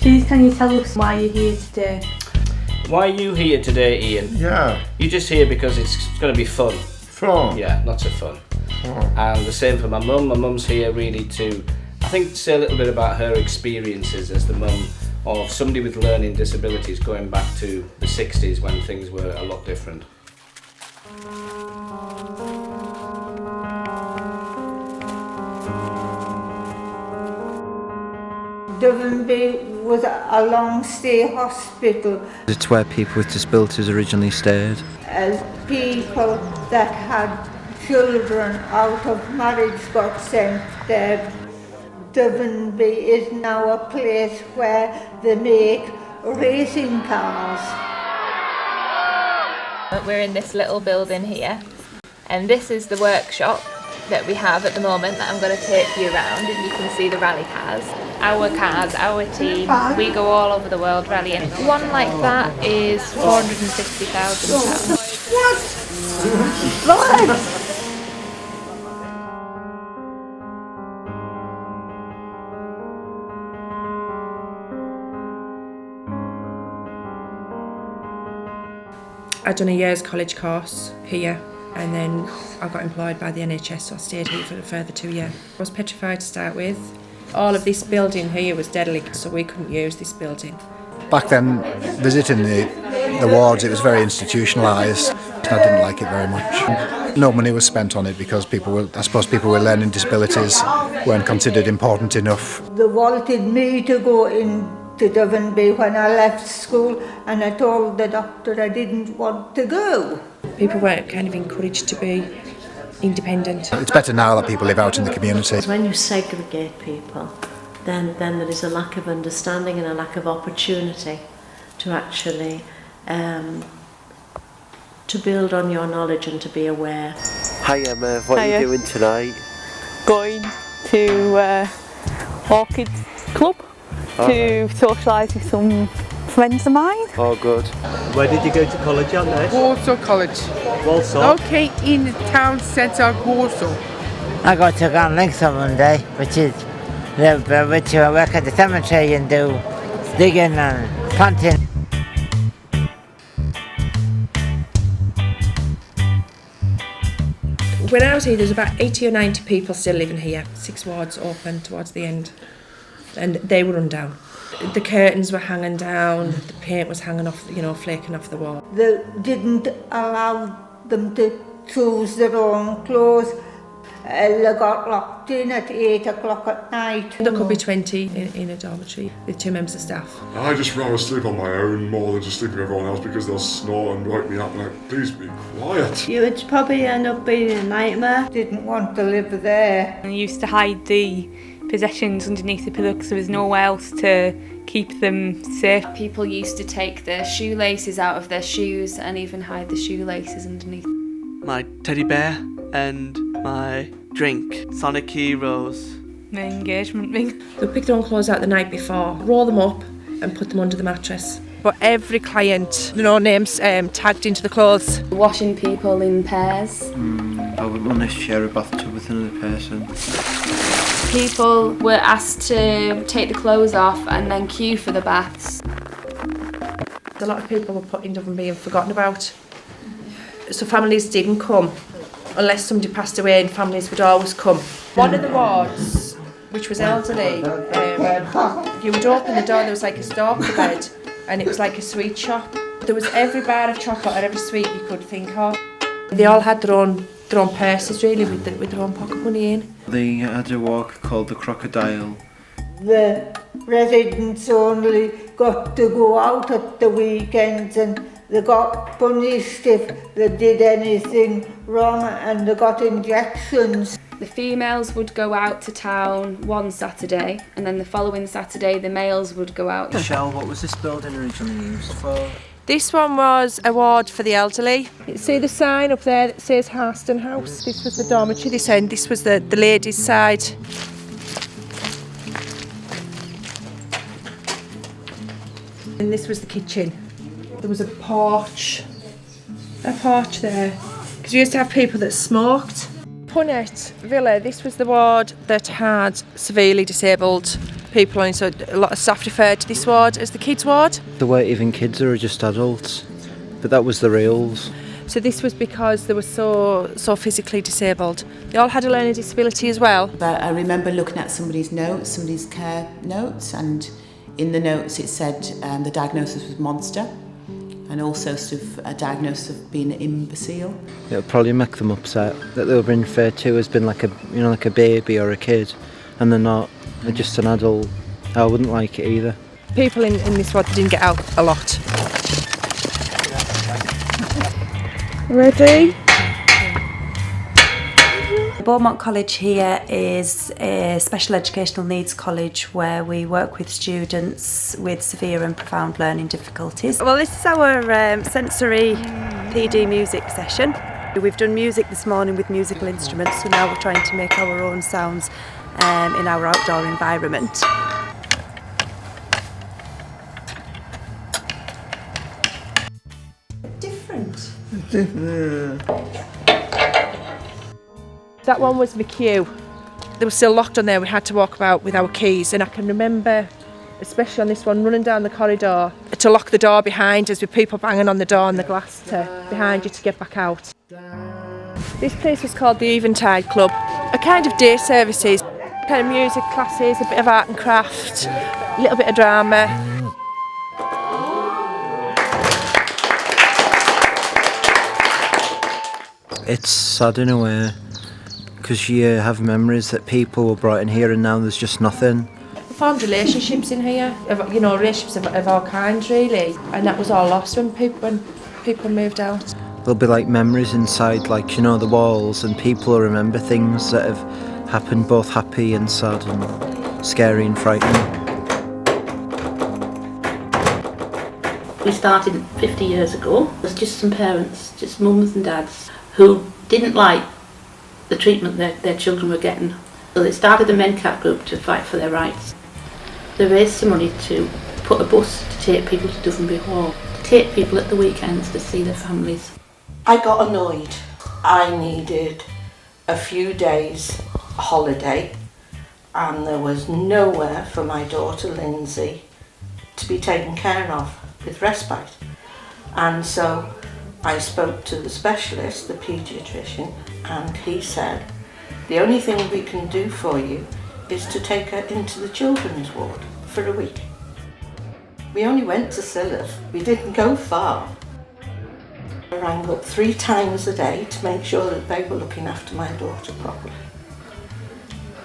Please can you tell us why you're here today? Why are you here today, Ian? Yeah. You're just here because it's going to be fun. Fun? Yeah, lots of fun. Oh. And the same for my mum. My mum's here really to, I think, say a little bit about her experiences as the mum of somebody with learning disabilities going back to the 60s when things were a lot different. Devonby was a long-stay hospital. It's where people with disabilities originally stayed. As people that had children out of marriage got sent there, Devonby is now a place where they make racing cars. We're in this little building here, and this is the workshop that we have at the moment that I'm going to take you around, and you can see the rally cars. Our cars, our team, we go all over the world rallying. One like that is £450,000. What? I'd done a year's college course here, and then I got employed by the NHS, so I stayed here for a further 2 years. I was petrified to start with. All of this building here was derelict, so we couldn't use this building. Back then, visiting the wards, it was very institutionalised. I didn't like it very much. No money was spent on it because people with learning disabilities weren't considered important enough. They wanted me to go into Devonby when I left school, and I told the doctor I didn't want to go. People weren't kind of encouraged to be independent. It's better now that people live out in the community. When you segregate people, then there is a lack of understanding and a lack of opportunity to actually to build on your knowledge and to be aware. Hi Emma, what are you doing tonight? Going to Orchid Club to socialise with some friends of mine. Oh good. Where did you go to college on this? Warsaw College. Walsall? Okay, in the town centre of Warsaw. I go to Carlisle on Monday, which I work at the cemetery and do digging and planting. When I was here, there was about 80 or 90 people still living here. 6 wards open towards the end, and they were run down. The curtains were hanging down, the paint was hanging off, flaking off the wall. They didn't allow them to choose their own clothes. They got locked in at 8 o'clock at night. There could be 20 in a dormitory with 2 members of staff. I just rather sleep on my own more than just sleep with everyone else because they'll snore and wake me up and like, please be quiet. You would probably end up being a nightmare. Didn't want to live there. I used to hide the possessions underneath the pillow because there was nowhere else to keep them safe. People used to take their shoelaces out of their shoes and even hide the shoelaces underneath. My teddy bear and my drink, Sonic Heroes. My engagement ring. They'll pick their own clothes out the night before, roll them up and put them under the mattress. But every client, names tagged into the clothes. Washing people in pairs. I wouldn't want to share a bathtub with another person. People were asked to take the clothes off and then queue for the baths. A lot of people were put in Devonby and forgotten about. So families didn't come. Unless somebody passed away, and families would always come. One of the wards, which was elderly, you would open the door, there was like a stalker bed, and it was like a sweet shop. There was every bar of chocolate or every sweet you could think of. They all had their own purses really with their own pocket money in. They had a walk called the Crocodile. The residents only got to go out at the weekends, and they got punished if they did anything wrong, and they got injections. The females would go out to town one Saturday, and then the following Saturday the males would go out. Michelle, what was this building originally used for? This one was a ward for the elderly. See the sign up there that says Harston House? This was the dormitory this end, this was the ladies' side. And this was the kitchen. There was a porch there. Because we used to have people that smoked. Punnet Villa, this was the ward that had severely disabled people on, so a lot of staff referred to this ward as the kids ward. There weren't even kids, they were just adults, but that was the reals. So this was because they were so physically disabled. They all had a learning disability as well. But I remember looking at somebody's notes, somebody's care notes, and in the notes it said the diagnosis was monster, and also sort of a diagnosis of being an imbecile. It would probably make them upset that they were being referred to as being like a, you know, like a baby or a kid, and they're not. They're just an adult. I wouldn't like it either. People in this ward didn't get out a lot. Ready? Beaumont College here is a special educational needs college where we work with students with severe and profound learning difficulties. Well, this is our sensory PD music session. We've done music this morning with musical instruments, so now we're trying to make our own sounds in our outdoor environment. Different. That one was the queue. They were still locked on there. We had to walk about with our keys, and I can remember, especially on this one, running down the corridor to lock the door behind us with people banging on the door and the glass behind you to get back out. This place was called the Eventide Club. A kind of day services, kind of music classes, a bit of art and craft, a little bit of drama. It's sad in a way, because you have memories that people were brought in here and now there's just nothing. We formed relationships in here, relationships of all kinds really, and that was all lost when people moved out. There'll be like memories inside, like, you know, the walls, and people will remember things that have happened, both happy and sad and scary and frightening. We started 50 years ago. There's just some parents, just mums and dads, who didn't like the treatment their children were getting. So they started a Mencap group to fight for their rights. They raised some money to put a bus to take people to Duffenby Hall, to take people at the weekends to see their families. I got annoyed. I needed a few days holiday, and there was nowhere for my daughter Lindsay to be taken care of with respite. And so I spoke to the specialist, the paediatrician, and he said, the only thing we can do for you is to take her into the children's ward for a week. We only went to Silloth, we didn't go far. I rang up 3 times a day to make sure that they were looking after my daughter properly.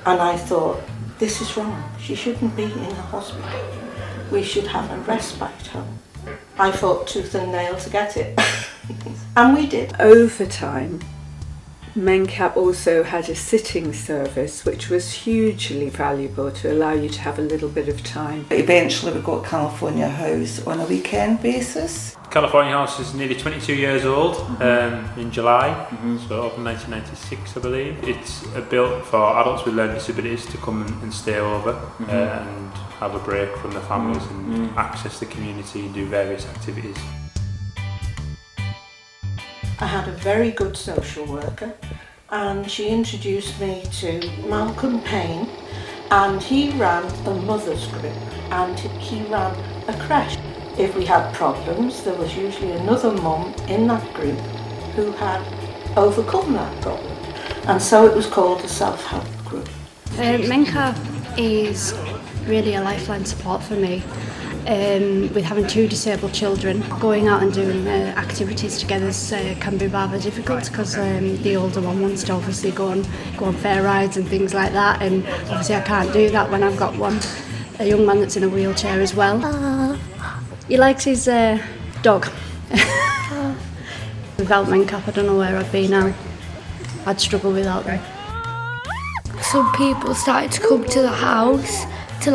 And I thought, this is wrong, she shouldn't be in a hospital. We should have a respite home. I fought tooth and nail to get it. And we did. Over time, Mencap also had a sitting service which was hugely valuable to allow you to have a little bit of time. Eventually we got California House on a weekend basis. California House is nearly 22 years old in July, so opened 1996 I believe. It's built for adults with learning disabilities to come and stay over and have a break from their families and access the community and do various activities. I had a very good social worker, and she introduced me to Malcolm Payne, and he ran a mother's group and he ran a creche. If we had problems, there was usually another mum in that group who had overcome that problem, and so it was called a self-help group. Mencap is really a lifeline support for me. With having 2 disabled children, going out and doing activities together can be rather difficult because the older one wants to obviously go on fair rides and things like that, and obviously I can't do that when I've got a young man that's in a wheelchair as well. He likes his dog. Without Mencap, I don't know where I'd be now. I'd struggle without them. Some people started to come to the house to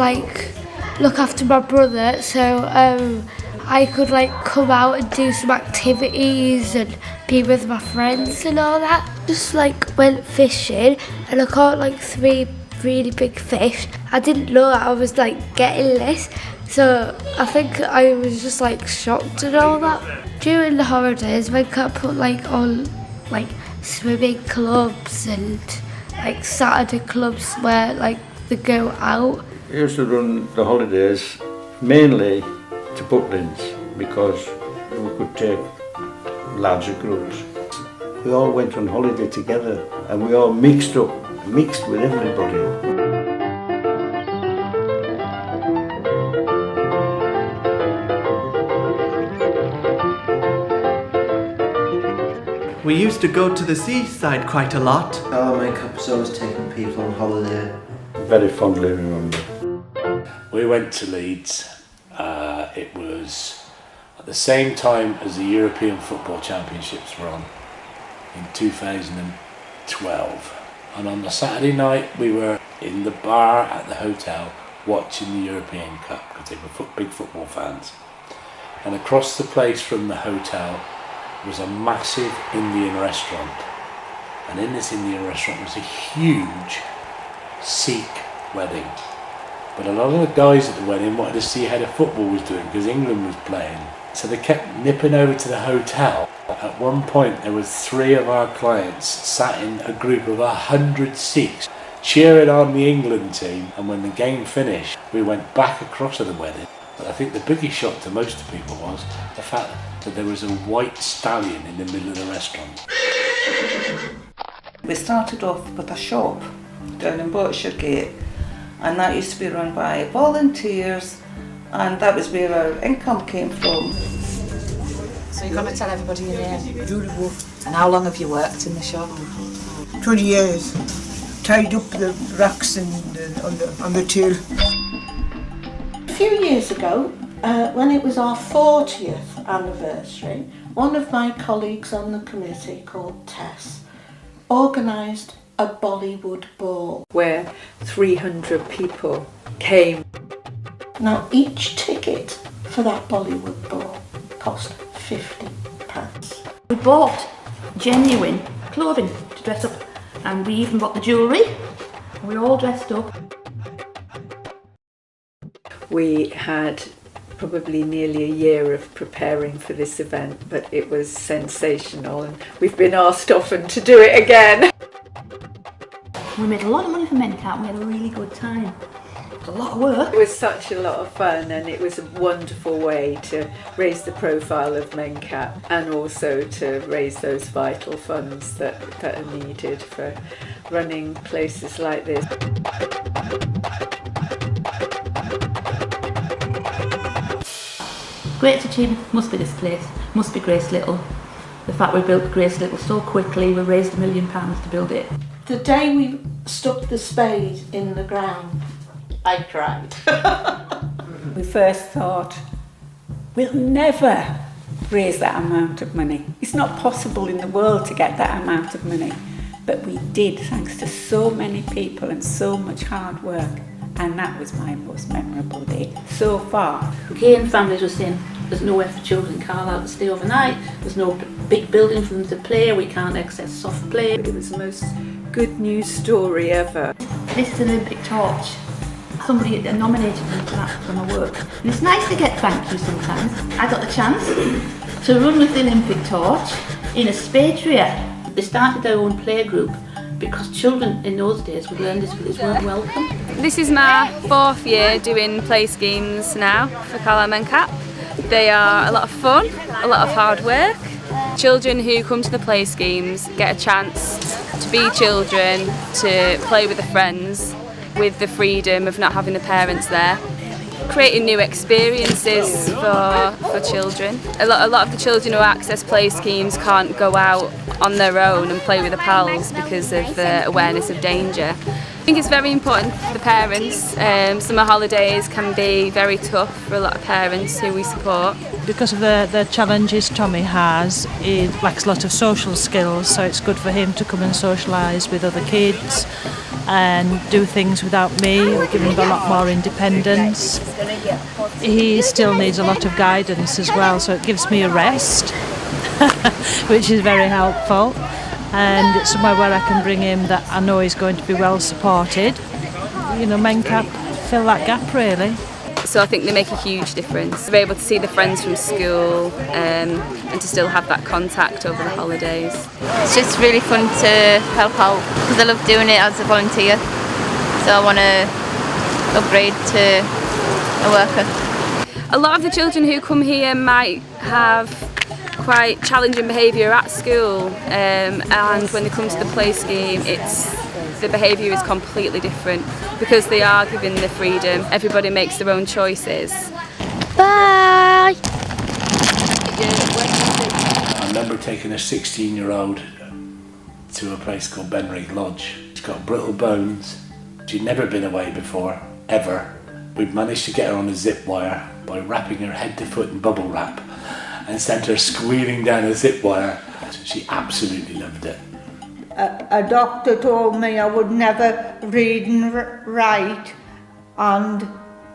look after my brother, so I could come out and do some activities and be with my friends and all that. Just went fishing and I caught 3 really big fish. I didn't know I was getting this, so I think I was just shocked and all that. During the holidays, Mencap put on swimming clubs and Saturday clubs where they go out We used to run the holidays mainly to Butlins because we could take larger groups. We all went on holiday together and we all mixed with everybody. We used to go to the seaside quite a lot. Mencap has always taken people on holiday. Very fondly remember. We went to Leeds. It was at the same time as the European Football Championships were on in 2012. And on the Saturday night we were in the bar at the hotel watching the European Cup because they were big football fans. And across the place from the hotel was a massive Indian restaurant. And in this Indian restaurant was a huge Sikh wedding. But a lot of the guys at the wedding wanted to see how the football was doing because England was playing. So they kept nipping over to the hotel. At one point there was 3 of our clients sat in a group of 100 Sikhs cheering on the England team, and when the game finished we went back across to the wedding. But I think the biggest shock to most people was the fact that there was a white stallion in the middle of the restaurant. We started off with a shop down in Botsher Gate, and that used to be run by volunteers, and that was where our income came from. So you're going to tell everybody your name? Julie Wolf. And how long have you worked in the shop? 20 years. Tied up the racks and on the till. A few years ago, when it was our 40th anniversary, one of my colleagues on the committee called Tess organised a Bollywood ball. Where 300 people came. Now each ticket for that Bollywood ball cost £50. We bought genuine clothing to dress up, and we even bought the jewellery. We all dressed up. We had probably nearly a year of preparing for this event, but it was sensational, and we've been asked often to do it again. We made a lot of money for Mencap. We had a really good time. It was a lot of work. It was such a lot of fun, and it was a wonderful way to raise the profile of Mencap and also to raise those vital funds that are needed for running places like this. Greatest achievement must be this place, must be Grace Little. The fact we built Grace Little so quickly, we raised £1 million to build it. The day we stuck the spade in the ground, I cried. We first thought, we'll never raise that amount of money. It's not possible in the world to get that amount of money. But we did, thanks to so many people and so much hard work. And that was my most memorable day so far. Again, families were saying, there's nowhere for children in Carlisle to stay overnight, there's no big building for them to play, we can't access soft play. It was the most good news story ever. This is an Olympic torch. Somebody nominated me for that for my work. And it's nice to get thank you sometimes. I got the chance to run with the Olympic torch in a spade tray. They started their own playgroup because children in those days with learning disabilities weren't welcome. This is my 4th year doing play schemes now for Carlisle Mencap. They are a lot of fun, a lot of hard work. Children who come to the play schemes get a chance to be children, to play with their friends, with the freedom of not having the parents there. Creating new experiences for children. A lot of the children who access play schemes can't go out on their own and play with their pals because of the awareness of danger. I think it's very important for the parents. Summer holidays can be very tough for a lot of parents who we support. Because of the challenges Tommy has, he lacks a lot of social skills, so it's good for him to come and socialise with other kids and do things without me, giving him a lot more independence. He still needs a lot of guidance as well, so it gives me a rest, which is very helpful. And it's somewhere where I can bring him that I know he's going to be well supported. You know, Mencap fill that gap really. So I think they make a huge difference. They're able to see the friends from school and to still have that contact over the holidays. It's just really fun to help out because I love doing it as a volunteer. So I want to upgrade to a worker. A lot of the children who come here might have quite challenging behaviour at school, and when they come to the play scheme, the behaviour is completely different because they are given the freedom. Everybody makes their own choices. Bye! I remember taking a 16-year-old to a place called Benrig Lodge. She's got brittle bones. She'd never been away before, ever. We'd managed to get her on a zip wire by wrapping her head to foot in bubble wrap and sent her squealing down a zip wire. She absolutely loved it. A doctor told me I would never read and write and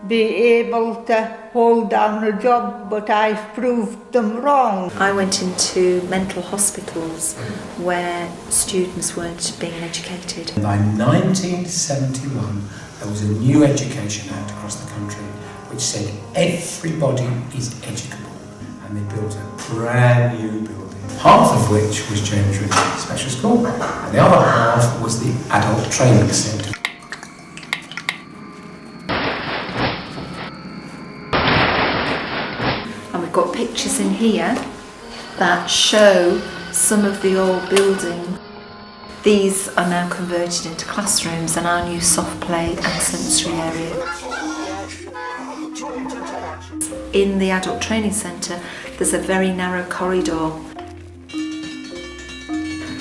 be able to hold down a job, but I've proved them wrong. I went into mental hospitals where students weren't being educated. By 1971, there was a new Education Act across the country which said everybody is educable, and they built a brand new building, half of which was James Ridley Special School, and the other half was the Adult Training Centre. And we've got pictures in here that show some of the old building. These are now converted into classrooms and our new soft play and sensory area. In the Adult Training Centre, there's a very narrow corridor.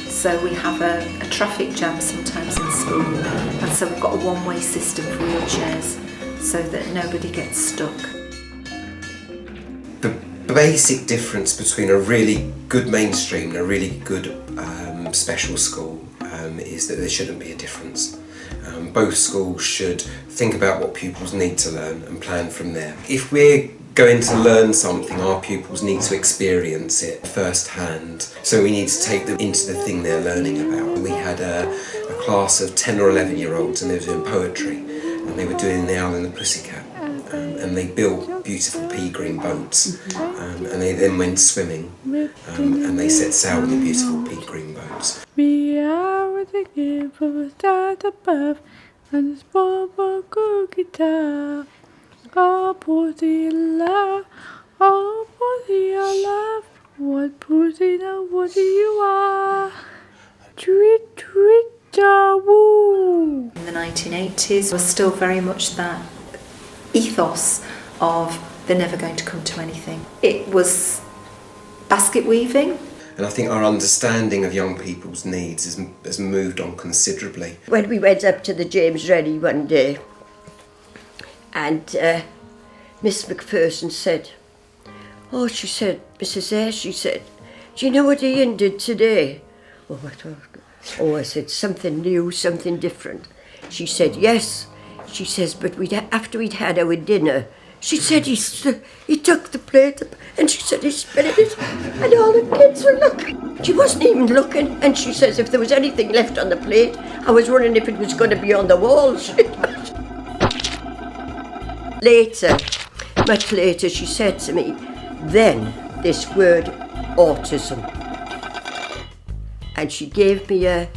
So we have a traffic jam sometimes in school, and so we've got a one-way system for wheelchairs so that nobody gets stuck. The basic difference between a really good mainstream and a really good special school is that there shouldn't be a difference. Both schools should think about what pupils need to learn and plan from there. If we're going to learn something, our pupils need to experience it firsthand. So we need to take them into the thing they're learning about. We had a class of 10 or 11-year-olds and they were doing poetry, and they were doing The Owl and the Pussycat, and they built beautiful pea green boats, and they then went swimming, and they set sail with the beautiful pea green boats. We are what they give from a start above, and a small vocal guitar. Oh, pussy love, oh, pussy love, what pussy now, what do you are? Tweet, tweet, woo. In the 1980s was still very much that ethos of they're never going to come to anything. It was basket weaving. And I think our understanding of young people's needs has moved on considerably. When we went up to the James Rennie one day, and Miss McPherson said, oh, she said, Mrs. Ayres, she said, do you know what Ian did today? Oh, I said, something new, something different. She said, yes. She says, but after we'd had our dinner, she said he took the plate up, and she said he spit it, and all the kids were looking. She wasn't even looking, and she says if there was anything left on the plate, I was wondering if it was going to be on the walls. Later, much later, she said to me, then this word autism. And she gave me a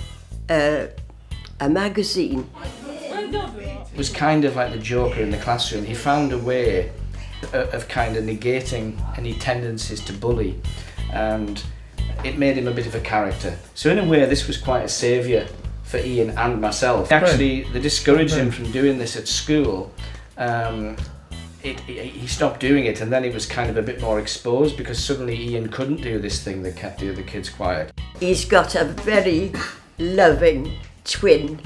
magazine. It was kind of like the Joker in the classroom. He found a way of kind of negating any tendencies to bully, and it made him a bit of a character. So in a way, this was quite a saviour for Ian and myself. Actually, they discouraged him from doing this at school. He stopped doing it, and then he was kind of a bit more exposed because suddenly Ian couldn't do this thing that kept the other kids quiet. He's got a very loving twin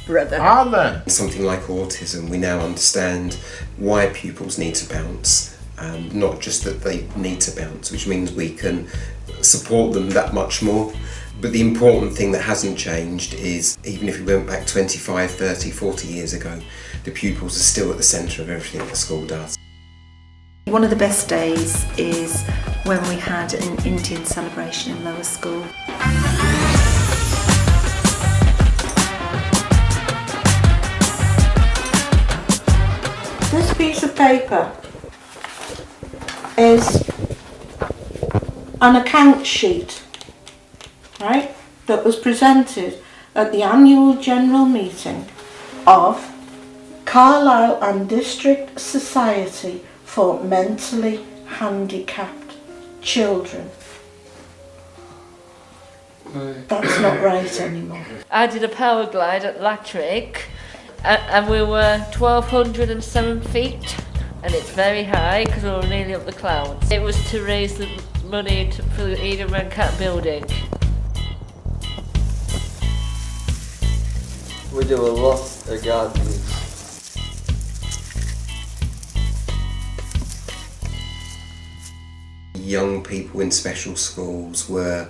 brother. Something like autism, we now understand why pupils need to bounce, not just that they need to bounce, which means we can support them that much more. But the important thing that hasn't changed is, even if we went back 25, 30, 40 years ago, the pupils are still at the centre of everything the school does. One of the best days is when we had an Indian celebration in lower school. This piece of paper is an account sheet, right, that was presented at the annual general meeting of Carlisle and District Society for Mentally Handicapped Children. That's not right anymore. I did a power glide at Lattrick and we were 1,207 feet, and it's very high because we were nearly up the clouds. It was to raise the money for the Eden Mencap building. We do a lot of gardening. Young people in special schools were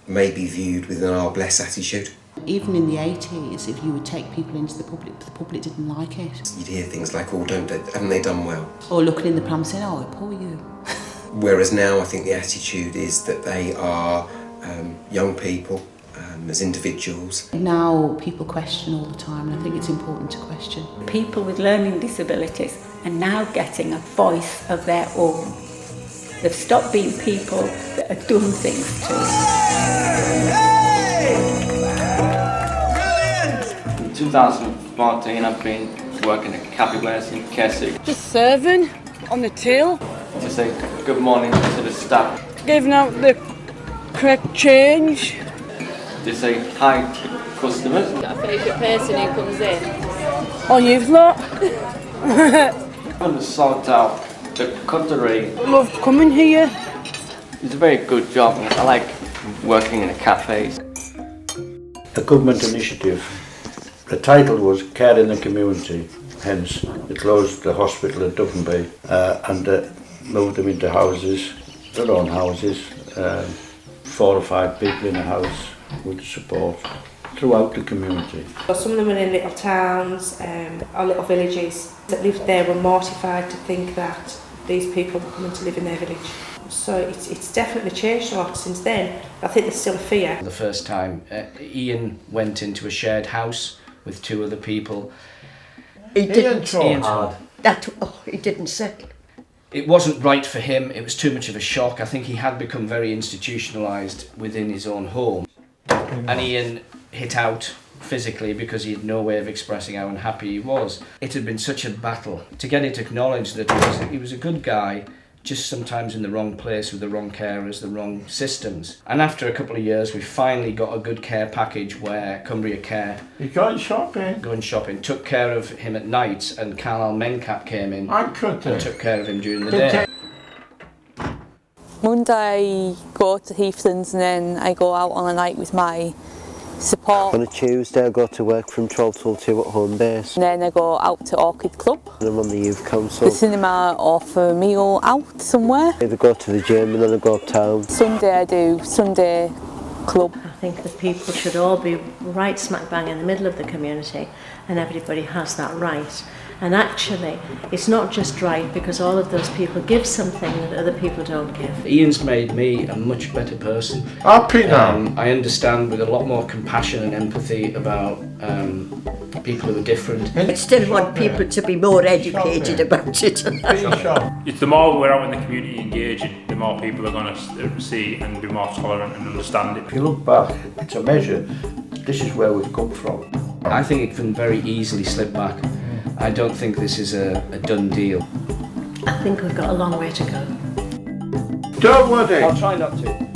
maybe viewed with an "ah, bless" attitude. Even in the 80s, if you would take people into the public didn't like it. You'd hear things like, "Oh, haven't they done well?" Or looking in the pram saying, "Oh, poor you." Whereas now I think the attitude is that they are young people as individuals. Now people question all the time, and I think it's important to question. People with learning disabilities are now getting a voice of their own. They've stopped being people that are done things to. In 2014 I've been working at Carlisle in Keswick. Just serving on the till. To say good morning to the staff. Giving out the correct change. To say hi to customers. Got a favourite person who comes in? Oh, you've lot. I'm going to sort out the cutlery. Love coming here. It's a very good job. I like working in a cafe. A government initiative. The title was Care in the Community, hence they closed the hospital at Duffenby and moved them into houses, their own houses, 4 or 5 people in a house with support throughout the community. Some of them were in little towns or little villages that lived there were mortified to think that these people were coming to live in their village. So it's definitely changed a lot since then. I think there's still a fear. The first time Ian went into a shared house with 2 other people. He didn't. Ian hard. He didn't settle. It wasn't right for him. It was too much of a shock. I think he had become very institutionalised within his own home. And Ian hit out physically because he had no way of expressing how unhappy he was. It had been such a battle to get it acknowledged that he was a good guy, just sometimes in the wrong place with the wrong carers, the wrong systems. And after a couple of years, we finally got a good care package where Cumbria Care... You going shopping? Going shopping. Took care of him at night, and Carlisle Mencap came in and took care of him during the day. Monday I go to Heathlands and then I go out on a night with my support. On a Tuesday I go to work from 12 till 2 at home base. And then I go out to Orchid Club. And I'm on the youth council. The cinema or for a meal out somewhere. I either go to the gym and then I go uptown. Sunday I do Sunday club. I think that people should all be right smack bang in the middle of the community and everybody has that right. And actually, it's not just right because all of those people give something that other people don't give. Ian's made me a much better person. Happy now. I understand with a lot more compassion and empathy about people who are different. I still want people to be more educated about it. It's the more we're out in the community engaging, the more people are going to see and be more tolerant and understand it. If you look back to measure, this is where we've come from. I think it can very easily slip back. I don't think this is a done deal. I think we've got a long way to go. Don't worry. I'll try not to.